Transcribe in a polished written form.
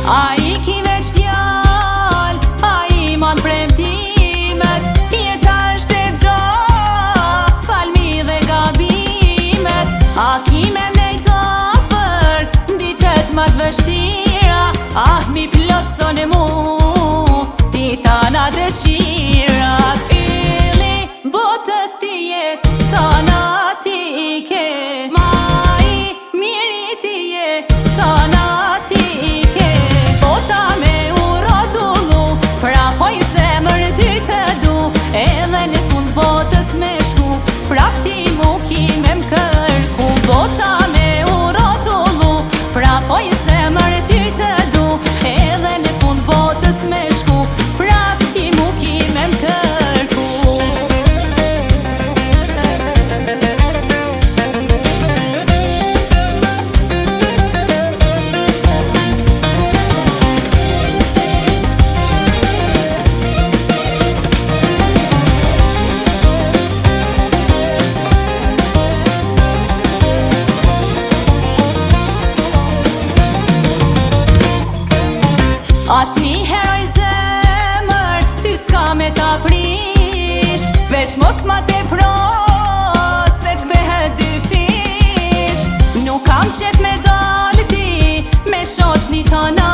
A I ki veç fjall, a I man premtimet, jeta është e gja, falmi dhe gabimet. A ki me mnejt afer, ditet ma të vështira, ah mi plotson e mu, ti tana dëshirat. Yli botës ti je tana ti ke, ma I miri ti je tana ti ke. Bota me urotullu, pra po I zemër ty të du, edhe në fund botës me shku, prap ti mu kime m'kërku. Bota me urotullu, pra po I zemër ty të du, edhe në fund botës me shku, prap ti mu kime m'kërku. As një heroj zemër, ty s'ka me ta prish, veç mos ma te pro, se t'vehet dy fish. Nuk kam qef me dalë ti, me shoq një tana,